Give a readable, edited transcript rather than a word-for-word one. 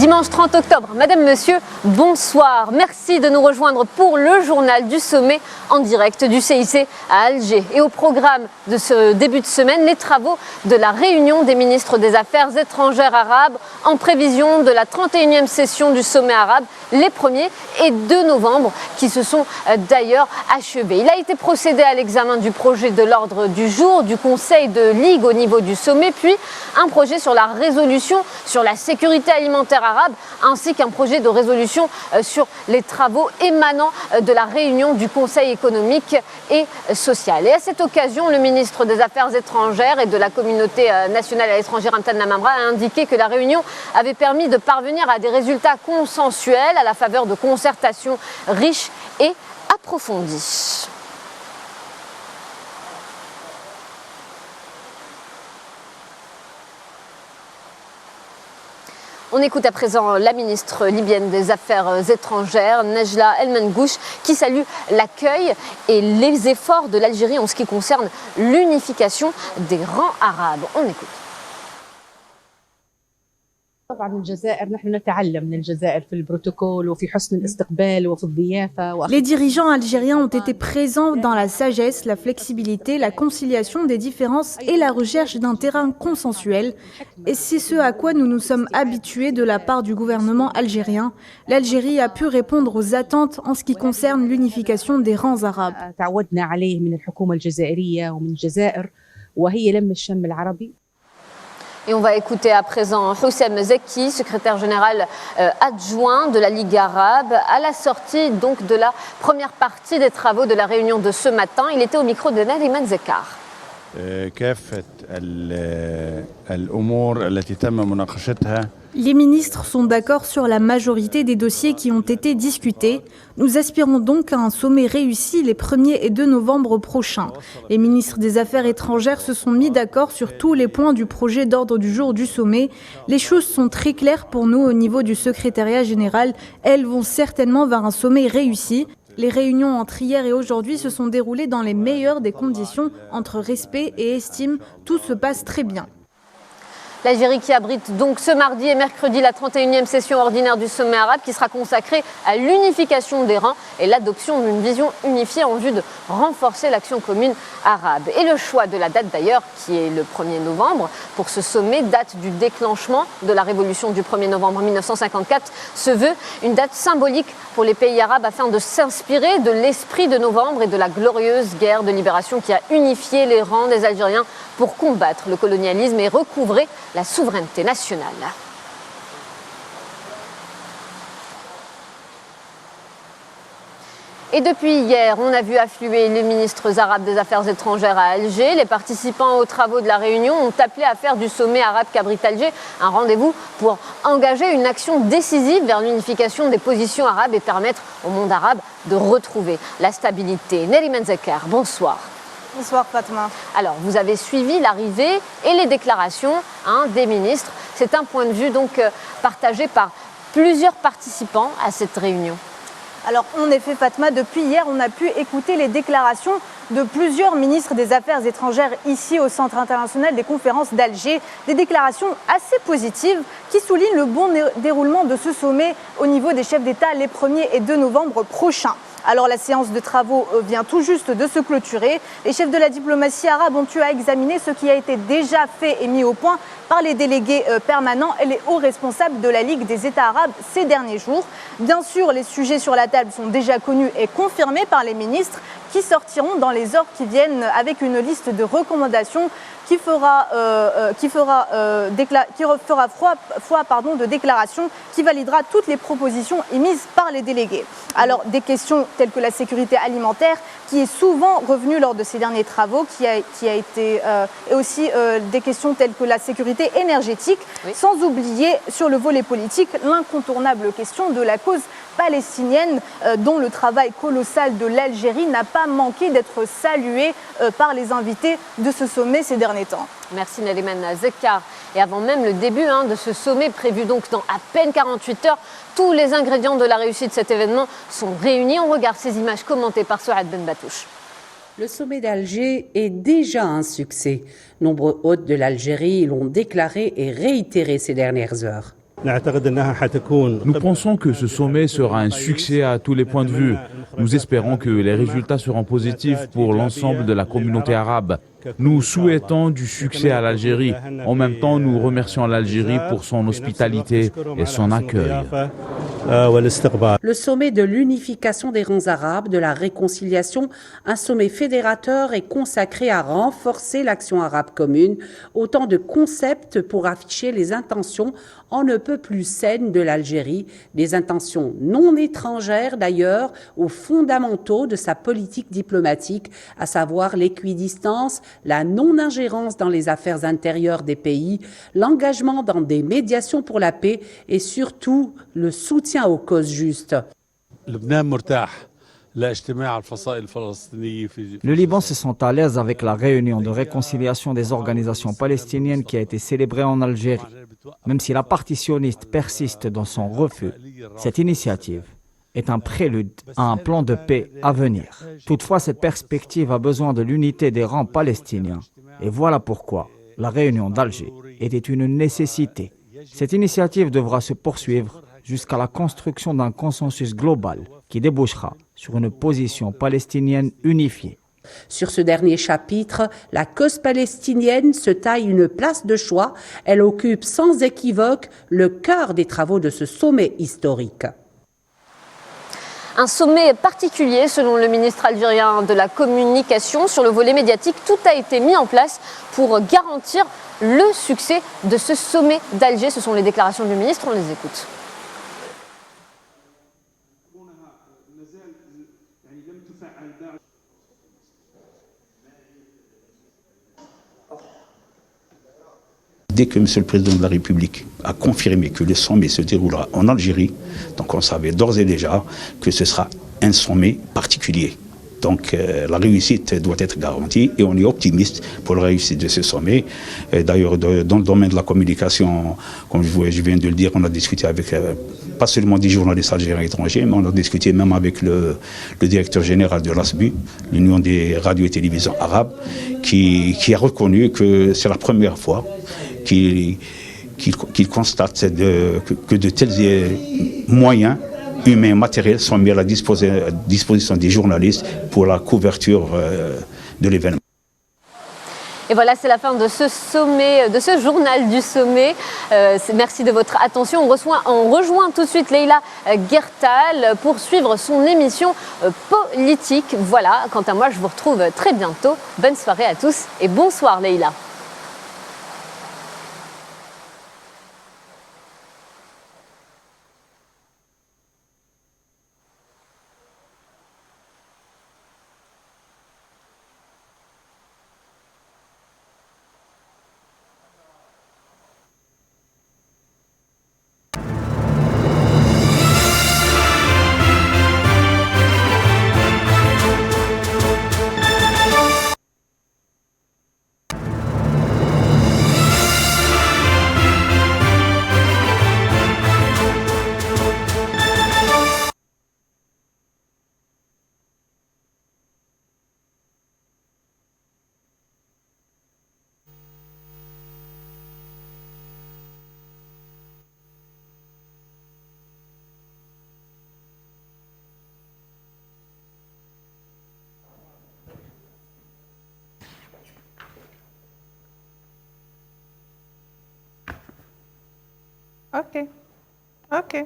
Dimanche 30 octobre, Madame, Monsieur, bonsoir. Merci de nous rejoindre pour le journal du sommet en direct du CIC à Alger. Et au programme de ce début de semaine, les travaux de la réunion des ministres des Affaires étrangères arabes en prévision de la 31e session du sommet arabe, les 1er et 2 novembre, qui se sont d'ailleurs achevés. Il a été procédé à l'examen du projet de l'ordre du jour du Conseil de Ligue au niveau du sommet, puis un projet sur la résolution sur la sécurité alimentaire arabe, ainsi qu'un projet de résolution sur les travaux émanant de la réunion du Conseil économique et social. Et à cette occasion, le ministre des Affaires étrangères et de la communauté nationale à l'étranger, Ramtan Lamamra, a indiqué que la réunion avait permis de parvenir à des résultats consensuels à la faveur de concertations riches et approfondies. On écoute à présent la ministre libyenne des Affaires étrangères, Nejla El Mengouche, qui salue l'accueil et les efforts de l'Algérie en ce qui concerne l'unification des rangs arabes. On écoute. Les dirigeants algériens ont été présents dans la sagesse, la flexibilité, la conciliation des différences et la recherche d'un terrain consensuel. Et c'est ce à quoi nous nous sommes habitués de la part du gouvernement algérien. L'Algérie a pu répondre aux attentes en ce qui concerne l'unification des rangs arabes. Et on va écouter à présent Houssem Zeki, secrétaire général adjoint de la Ligue arabe, à la sortie donc de la première partie des travaux de la réunion de ce matin. Il était au micro de Nariman Zekar. Les ministres sont d'accord sur la majorité des dossiers qui ont été discutés. Nous aspirons donc à un sommet réussi les 1er et 2 novembre prochains. Les ministres des Affaires étrangères se sont mis d'accord sur tous les points du projet d'ordre du jour du sommet. Les choses sont très claires pour nous au niveau du secrétariat général. Elles vont certainement vers un sommet réussi. Les réunions entre hier et aujourd'hui se sont déroulées dans les meilleures des conditions, entre respect et estime. Tout se passe très bien. L'Algérie qui abrite donc ce mardi et mercredi la 31e session ordinaire du sommet arabe qui sera consacrée à l'unification des rangs et l'adoption d'une vision unifiée en vue de renforcer l'action commune arabe. Et le choix de la date d'ailleurs, qui est le 1er novembre, pour ce sommet, date du déclenchement de la révolution du 1er novembre 1954, se veut une date symbolique pour les pays arabes afin de s'inspirer de l'esprit de novembre et de la glorieuse guerre de libération qui a unifié les rangs des Algériens pour combattre le colonialisme et recouvrer la souveraineté nationale. Et depuis hier, on a vu affluer les ministres arabes des Affaires étrangères à Alger. Les participants aux travaux de la réunion ont appelé à faire du sommet arabe Cabrit-Alger un rendez-vous pour engager une action décisive vers l'unification des positions arabes et permettre au monde arabe de retrouver la stabilité. Neriman Zekar, bonsoir. Bonsoir Fatma. Alors, vous avez suivi l'arrivée et les déclarations des ministres. C'est un point de vue donc partagé par plusieurs participants à cette réunion. Alors, en effet Fatma, depuis hier, on a pu écouter les déclarations de plusieurs ministres des Affaires étrangères ici au Centre international des conférences d'Alger. Des déclarations assez positives qui soulignent le bon déroulement de ce sommet au niveau des chefs d'État les 1er et 2 novembre prochains. Alors la séance de travaux vient tout juste de se clôturer. Les chefs de la diplomatie arabe ont eu à examiner ce qui a été déjà fait et mis au point par les délégués permanents et les hauts responsables de la Ligue des États arabes ces derniers jours. Bien sûr, les sujets sur la table sont déjà connus et confirmés par les ministres qui sortiront dans les heures qui viennent avec une liste de recommandations qui fera foi de déclarations qui validera toutes les propositions émises par les délégués. Alors des questions telles que la sécurité alimentaire qui est souvent revenue lors de ces derniers travaux, et aussi des questions telles que la sécurité énergétique, oui. Sans oublier sur le volet politique l'incontournable question de la cause palestinienne dont le travail colossal de l'Algérie n'a pas manqué d'être salué par les invités de ce sommet ces derniers temps. Merci Nariman Zekar. Et avant même le début de ce sommet prévu donc dans à peine 48 heures, tous les ingrédients de la réussite de cet événement sont réunis. On regarde ces images commentées par Souad Ben Batouche. Le sommet d'Alger est déjà un succès. Nombreux hôtes de l'Algérie l'ont déclaré et réitéré ces dernières heures. Nous pensons que ce sommet sera un succès à tous les points de vue. Nous espérons que les résultats seront positifs pour l'ensemble de la communauté arabe. Nous souhaitons du succès à l'Algérie. En même temps, nous remercions l'Algérie pour son hospitalité et son accueil. Le sommet de l'unification des rangs arabes, de la réconciliation, un sommet fédérateur est consacré à renforcer l'action arabe commune, autant de concepts pour afficher les intentions on ne peut plus saines de l'Algérie, des intentions non étrangères d'ailleurs aux fondamentaux de sa politique diplomatique, à savoir l'équidistance, la non-ingérence dans les affaires intérieures des pays, l'engagement dans des médiations pour la paix et surtout le soutien aux causes justes. Le Liban se sent à l'aise avec la réunion de réconciliation des organisations palestiniennes qui a été célébrée en Algérie. Même si la partie sioniste persiste dans son refus, cette initiative est un prélude à un plan de paix à venir. Toutefois, cette perspective a besoin de l'unité des rangs palestiniens. Et voilà pourquoi la réunion d'Alger était une nécessité. Cette initiative devra se poursuivre jusqu'à la construction d'un consensus global qui débouchera sur une position palestinienne unifiée. Sur ce dernier chapitre, la cause palestinienne se taille une place de choix. Elle occupe sans équivoque le cœur des travaux de ce sommet historique. Un sommet particulier, selon le ministre algérien de la Communication. Sur le volet médiatique, tout a été mis en place pour garantir le succès de ce sommet d'Alger. Ce sont les déclarations du ministre, on les écoute. Dès que M. le Président de la République a confirmé que le sommet se déroulera en Algérie, donc on savait d'ores et déjà que ce sera un sommet particulier. Donc la réussite doit être garantie et on est optimiste pour la réussite de ce sommet. D'ailleurs, dans le domaine de la communication, comme je viens de le dire, on a discuté avec pas seulement des journalistes algériens étrangers, mais on a discuté même avec le directeur général de l'ASBU, l'Union des radios et télévisions arabes, qui a reconnu que c'est la première fois qu'il constate que de tels moyens humains, matériels sont mis à la disposition des journalistes pour la couverture de l'événement. Et voilà, c'est la fin de ce sommet, de ce journal du sommet. Merci de votre attention. On rejoint tout de suite Leïla Guertal pour suivre son émission politique. Voilà, quant à moi, je vous retrouve très bientôt. Bonne soirée à tous et bonsoir Leïla. Ok.